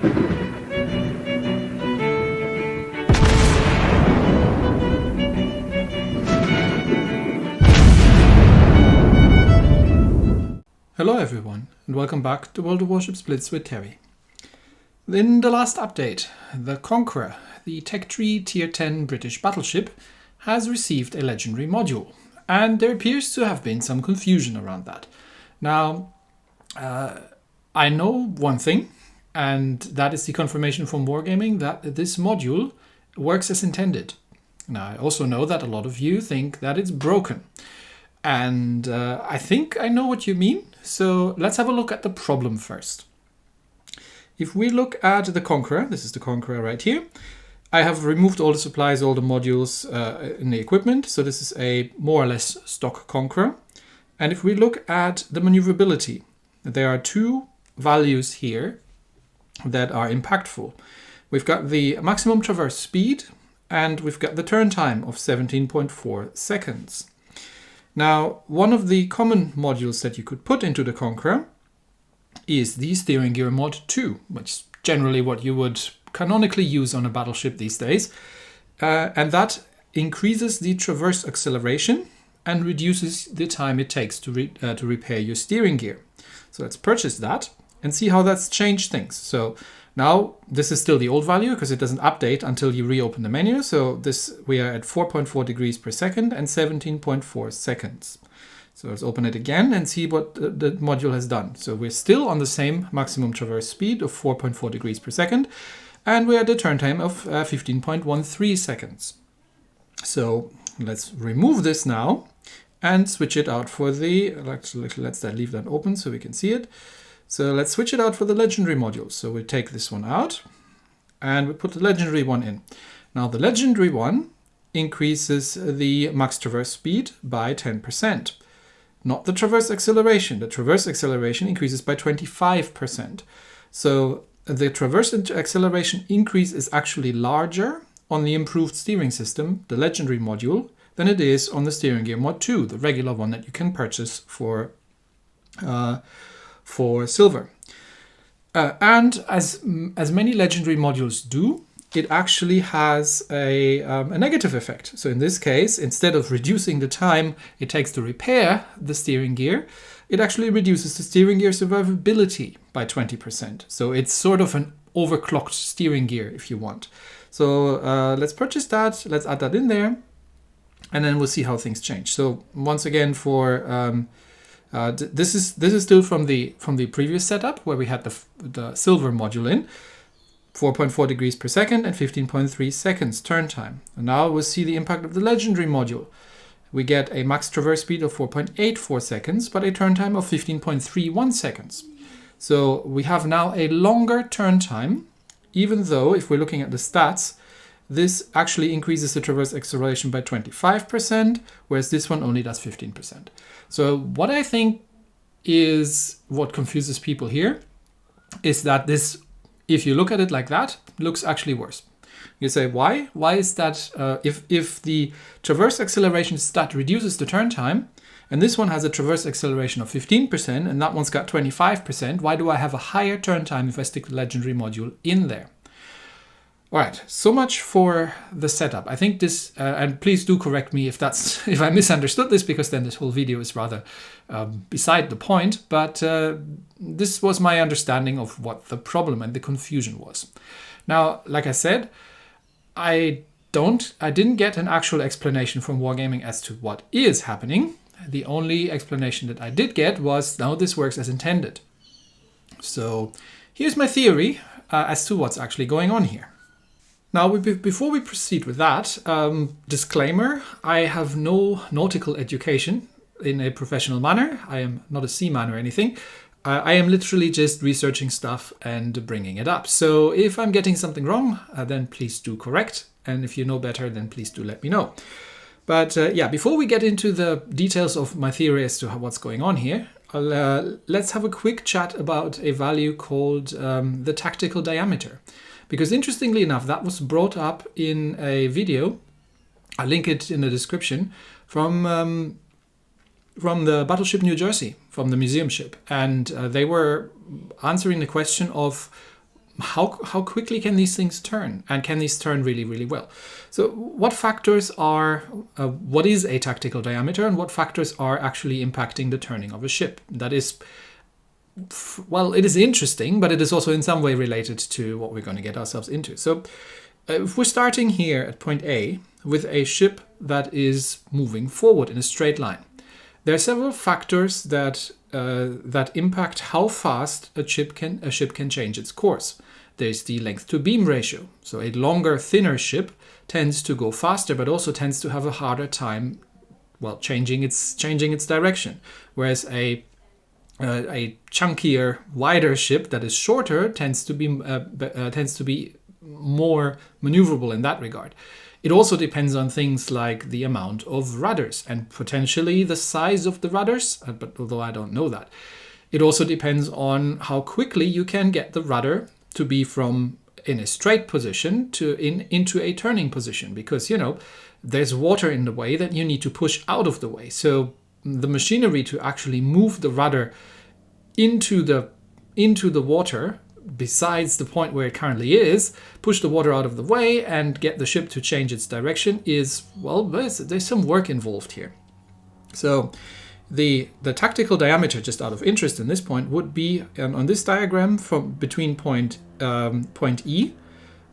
Hello everyone, and welcome back to World of Warships Blitz with Terry. In the last update, the Conqueror, the Tech Tree Tier 10 British battleship, has received a legendary module, and there appears to have been some confusion around that. Now, I know one thing, and that is the confirmation from Wargaming that this module works as intended. Now, I also know that a lot of you think that it's broken. And I think I know what you mean, so let's have a look at the problem first. If we look at the Conqueror, this is the Conqueror right here, I have removed all the supplies, all the modules in the equipment, so this is a more or less stock Conqueror. And if we look at the maneuverability, there are two values here that are impactful. We've got the maximum traverse speed, and we've got the turn time of 17.4 seconds. Now, one of the common modules that you could put into the Conqueror is the Steering Gear Mod 2, which is generally what you would canonically use on a battleship these days. And that increases the traverse acceleration and reduces the time it takes to repair your steering gear. So let's purchase that and see how that's changed things. So now this is still the old value because it doesn't update until you reopen the menu. So we are at 4.4 degrees per second and 17.4 seconds. So let's open it again and see what the module has done. So we're still on the same maximum traverse speed of 4.4 degrees per second, and we're at a turn time of 15.13 seconds. So let's remove this now and switch it out for the, let's leave that open so we can see it. So let's switch it out for the legendary module. So we take this one out and we put the legendary one in. Now the legendary one increases the max traverse speed by 10%. Not the traverse acceleration. The traverse acceleration increases by 25%. So the traverse acceleration increase is actually larger on the improved steering system, the legendary module, than it is on the Steering Gear Mod 2, the regular one that you can purchase for silver. And as many legendary modules do, it actually has a negative effect. So in this case, instead of reducing the time it takes to repair the steering gear, it actually reduces the steering gear survivability by 20%. So it's sort of an overclocked steering gear if you want. So let's purchase that, let's add that in there, and then we'll see how things change. So once again, for this is still from the previous setup where we had the silver module in, 4.4 degrees per second and 15.3 seconds turn time. And now we'll see the impact of the legendary module. We get a max traverse speed of 4.84 seconds, but a turn time of 15.31 seconds. So we have now a longer turn time, even though if we're looking at the stats, this actually increases the traverse acceleration by 25%, whereas this one only does 15%. So what I think is what confuses people here is that this, if you look at it like that, looks actually worse. You say, why? Why is that? If the traverse acceleration stat reduces the turn time, and this one has a traverse acceleration of 15%, and that one's got 25%, why do I have a higher turn time if I stick the legendary module in there? All right, so much for the setup. I think this, and please do correct me if I misunderstood this, because then this whole video is rather beside the point, but this was my understanding of what the problem and the confusion was. Now, like I said, I didn't get an actual explanation from Wargaming as to what is happening. The only explanation that I did get was, now this works as intended. So here's my theory as to what's actually going on here. Now, before we proceed with that, disclaimer, I have no nautical education in a professional manner. I am not a seaman or anything. I am literally just researching stuff and bringing it up. So if I'm getting something wrong, then please do correct. And if you know better, then please do let me know. But yeah, before we get into the details of my theory as to what's going on here, let's have a quick chat about a value called the tactical diameter. Because interestingly enough, that was brought up in a video, I'll link it in the description, from the Battleship New Jersey, from the museum ship. And they were answering the question of how quickly can these things turn, and can these turn really, really well? So what factors are, what is a tactical diameter, and what factors are actually impacting the turning of a ship? That is, well, it is interesting, but it is also in some way related to what we're going to get ourselves into. So if we're starting here at point A with a ship that is moving forward in a straight line, there are several factors that impact how fast a ship can change its course. There's the length to beam ratio. So a longer, thinner ship tends to go faster, but also tends to have a harder time, well, changing its direction. Whereas a chunkier, wider ship that is shorter tends to be more maneuverable in that regard. It also depends on things like the amount of rudders and potentially the size of the rudders, but although I don't know that. It also depends on how quickly you can get the rudder to be from in a straight position to into a turning position, because, you know, there's water in the way that you need to push out of the way. So the machinery to actually move the rudder into the water, besides the point where it currently is, push the water out of the way and get the ship to change its direction is, well, there's some work involved here. So the tactical diameter, just out of interest in this point, would be on this diagram from between point E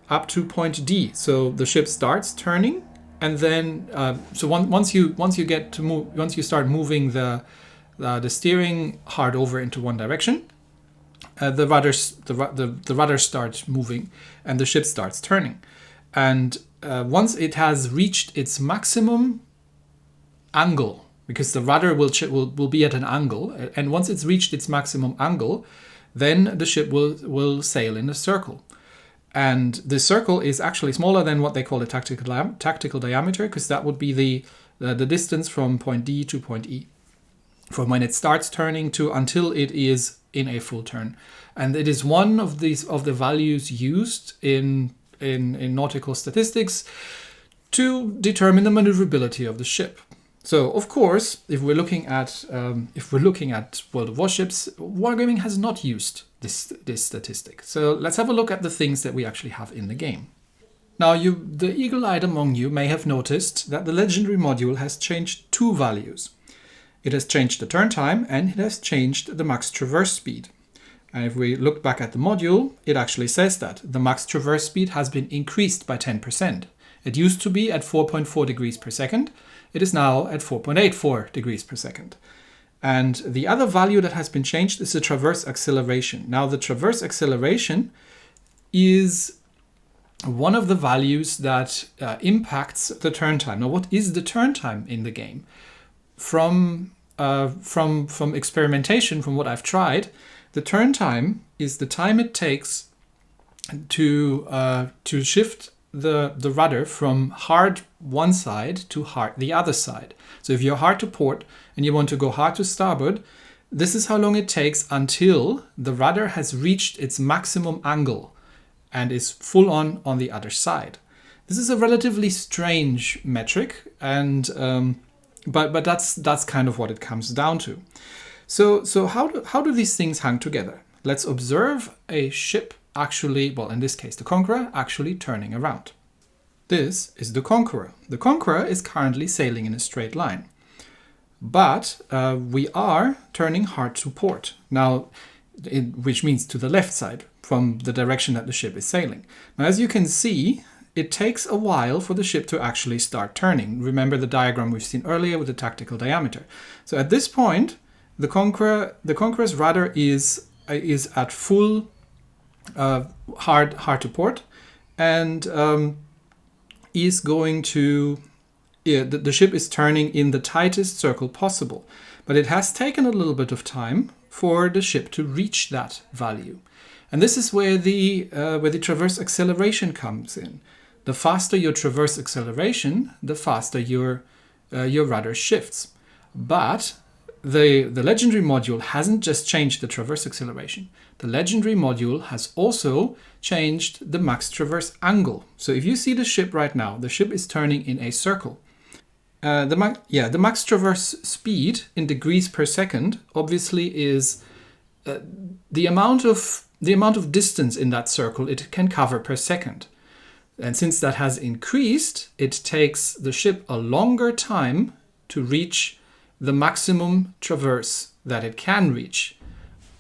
up to point D. So the ship starts turning, and then once you start moving the steering hard over into one direction, the rudder starts moving and the ship starts turning. And once it has reached its maximum angle, because the rudder will be at an angle, and once it's reached its maximum angle, then the ship will sail in a circle. And the circle is actually smaller than what they call a tactical diameter, because that would be the distance from point D to point E, from when it starts turning to until it is in a full turn. And it is one of the values used in nautical statistics to determine the maneuverability of the ship. So, of course, if we're looking at World of Warships, Wargaming has not used this statistic. So let's have a look at the things that we actually have in the game. Now, the eagle-eyed among you may have noticed that the legendary module has changed two values. It has changed the turn time, and it has changed the max traverse speed. And if we look back at the module, it actually says that the max traverse speed has been increased by 10%. It used to be at 4.4 degrees per second. It is now at 4.84 degrees per second. And the other value that has been changed is the traverse acceleration. Now, the traverse acceleration is one of the values that impacts the turn time. Now, what is the turn time in the game? From experimentation, from what I've tried, the turn time is the time it takes to shift the rudder from hard one side to hard the other side. So if you're hard to port and you want to go hard to starboard, this is how long it takes until the rudder has reached its maximum angle and is full on the other side. This is a relatively strange metric, and but that's kind of what it comes down to. So how do these things hang together? Let's observe a ship actually, well, in this case, the Conqueror actually turning around. This is the Conqueror. The Conqueror is currently sailing in a straight line, but we are turning hard to port now, which means to the left side from the direction that the ship is sailing. Now, as you can see, it takes a while for the ship to actually start turning. Remember the diagram we've seen earlier with the tactical diameter. So at this point, the Conqueror's rudder is at full hard to port, and is going to, the ship is turning in the tightest circle possible. But it has taken a little bit of time for the ship to reach that value. And this is where the traverse acceleration comes in. The faster your traverse acceleration, the faster your rudder shifts. But the legendary module hasn't just changed the traverse acceleration. The legendary module has also changed the max traverse angle. So if you see the ship right now, the ship is turning in a circle. The max traverse speed in degrees per second obviously is the amount of the amount of distance in that circle it can cover per second. And since that has increased, it takes the ship a longer time to reach the maximum traverse that it can reach.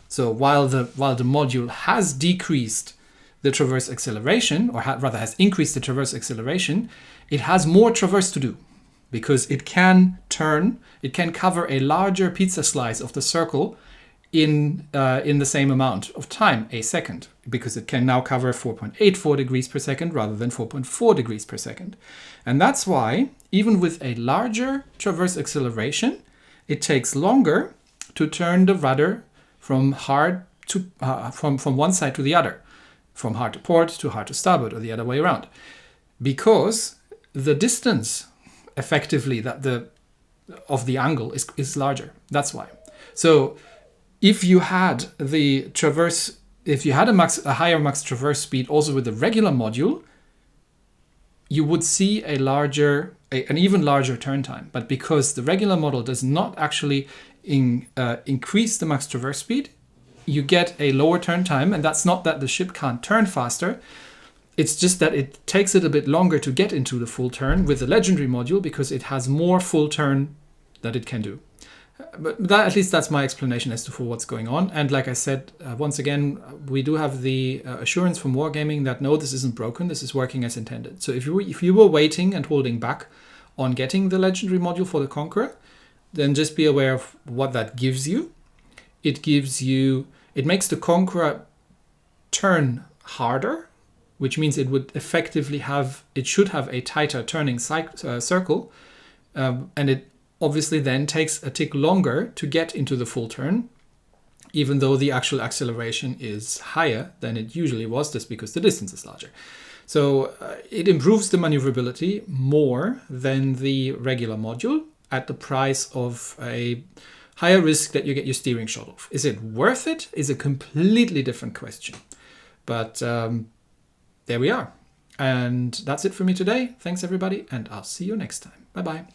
So while the module has decreased the traverse acceleration, or rather has increased the traverse acceleration, it has more traverse to do because it can cover a larger pizza slice of the circle in the same amount of time, a second, because it can now cover 4.84 degrees per second rather than 4.4 degrees per second. And that's why, even with a larger traverse acceleration, it takes longer to turn the rudder from hard to from one side to the other, from hard to port to hard to starboard, or the other way around, because the distance effectively of the angle is larger. That's why. So if you had a higher max traverse speed also with the regular module, you would see an even larger turn time. But because the regular model does not actually increase the max traverse speed, you get a lower turn time. And that's not that the ship can't turn faster. It's just that it takes it a bit longer to get into the full turn with the legendary module because it has more full turn that it can do. But at least that's my explanation as to for what's going on. And like I said, once again, we do have the assurance from Wargaming that no, this isn't broken. This is working as intended. So if you were waiting and holding back on getting the legendary module for the Conqueror, then just be aware of what that gives you. It makes the Conqueror turn harder, which means it would effectively should have a tighter turning circle, and it obviously then takes a tick longer to get into the full turn, even though the actual acceleration is higher than it usually was, just because the distance is larger. So it improves the maneuverability more than the regular module at the price of a higher risk that you get your steering shot off. Is it worth it? Is a completely different question. But there we are. And that's it for me today. Thanks everybody, and I'll see you next time. Bye-bye.